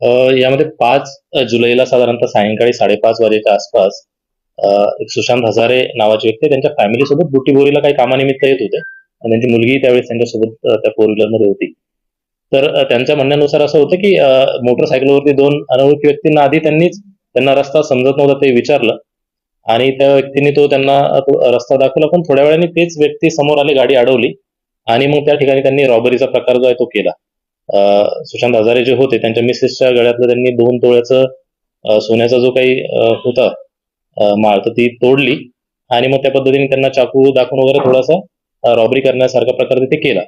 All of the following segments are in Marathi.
यामध्ये 5 जुलैला साधारणतः सायंकाळी 5:30 वाजेच्या आसपास एक सुशांत हजारे नावाचे व्यक्ती त्यांच्या फॅमिली सोबत बुटीबोरीला काही कामानिमित्त येत होते आणि त्यांची मुलगी त्यावेळेस त्यांच्यासोबत त्या फोर व्हीलर मध्ये होती. तर त्यांच्या म्हणण्यानुसार असं होतं की मोटरसायकलवरती 2 अनोळखी व्यक्तींना आधी त्यांना रस्ता समजत नव्हता ते विचारलं आणि त्या व्यक्तीने त्यांना तो रस्ता दाखवला, पण थोड्या वेळाने तेच व्यक्ती समोर आले, गाडी अडवली आणि मग त्या ठिकाणी त्यांनी रॉबरीचा प्रकार जो आहे तो केला. सुशांत हजारे जे होते त्यांच्या मिसेसच्या गळ्यातलं त्यांनी 2 तोळ्याचं सोन्याचा जो काही होता माळ, तर ती तोडली आणि मग त्या पद्धतीने त्यांना चाकू दाखवून वगैरे थोडासा रॉबरी करण्यासारखा प्रकार तिथे केला.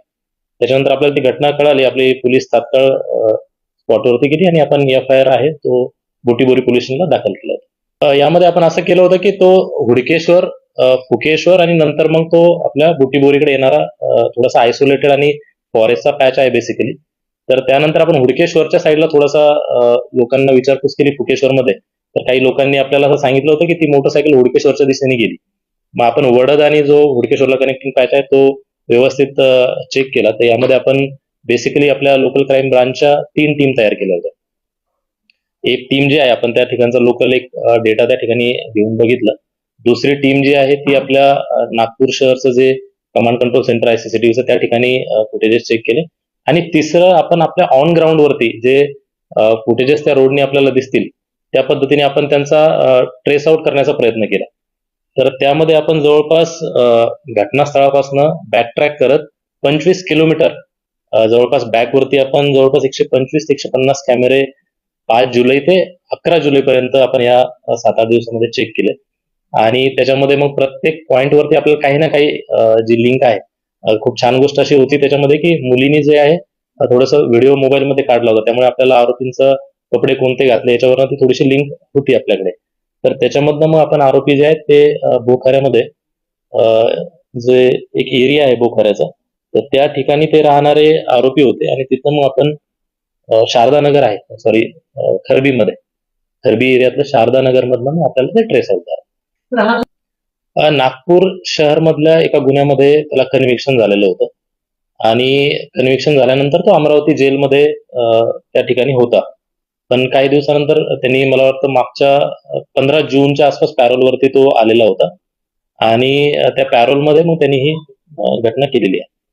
त्याच्यानंतर आपल्याला ती घटना कळाली, आपली पोलीस तात्काळ स्पॉटवरती गेली आणि आपण FIR आहे तो बुटीबोरी पोलीस स्टेशनला दाखल केला होता. यामध्ये आपण असं केलं होतं की तो हुडकेश्वर, फुकेश्वर आणि नंतर मग तो आपल्या बुटीबोरीकडे येणारा थोडासा आयसोलेटेड आणि फॉरेस्टचा पॅच आहे बेसिकली. तर त्यानंतर आपण हुडकेश्वरच्या साईडला थोडासा लोकांना विचारपूस केली फुकेश्वरमध्ये. तर काही लोकांनी आपल्याला असं सांगितलं होतं की ती मोटरसायकल हुडकेश्वरच्या दिशेने गेली. मग आपण वडद आणि जो हुडकेश्वरला कनेक्टिंग पॅच आहे तो व्यवस्थित चेक केला. तर यामध्ये आपण बेसिकली आपल्या लोकल क्राईम ब्रांचच्या 3 टीम तयार केल्या होत्या. एक टीम जी आहे, आपण त्या ठिकाणचा लोकल एक डेटा त्या ठिकाणी घेऊन बघितलं. दुसरी टीम जी आहे ती आपल्या नागपूर शहरचं जे कमांड कंट्रोल सेंटर आहे CCTVचं, त्या ठिकाणी फुटेजेस चेक केले. आणि तिसरं आपण आपल्या ऑन ग्राउंड वरती जे फुटेजेस त्या रोडने आपल्याला दिसतील त्या पद्धतीने आपण त्यांचा ट्रेस आउट करण्याचा प्रयत्न केला. तर त्यामध्ये आपण जवळपास घटनास्थळापासून बॅकट्रॅक करत 25 किलोमीटर जवळपास बॅकवरती आपण जवळपास 125 ते 150 कॅमेरे 5 जुलै ते 11 जुलैपर्यंत आपण या 7-8 दिवसामध्ये चेक केले. आणि त्याच्यामध्ये मग प्रत्येक पॉइंट वरती आपल्याला काही ना काही जी लिंक आहे, खूप छान गोष्ट अशी होती त्याच्यामध्ये की मुलीने जे आहे थोडंसं व्हिडिओ मोबाईलमध्ये काढला होता, त्यामुळे आपल्याला आरोपींचं कपडे कोणते घातले याच्यावर ती थोडीशी लिंक होती आपल्याकडे. तर त्याच्यामधनं मग आपण आरोपी जे आहेत ते बोखाऱ्यामध्ये जे एक एरिया आहे बोखाऱ्याचा, तर त्या ठिकाणी ते राहणारे आरोपी होते आणि तिथं मग आपण शारदानगर आहे, सॉरी खरबी एरियातलं शारदानगर मधनं आपल्याला ते ट्रेस आउट झालं. नागपूर शहर मधल्या एका गुन्ह्यामध्ये त्याला कन्व्हिक्शन झालेलं होतं आणि कन्व्हिक्शन झाल्यानंतर तो अमरावती जेलमध्ये त्या ठिकाणी होता. पण काही दिवसानंतर त्यांनी, मला वाटतं मागच्या 15 जूनच्या आसपास पॅरोलवरती तो आलेला होता आणि त्या पॅरोलमध्ये मग त्यांनी ही घटना केलेली आहे.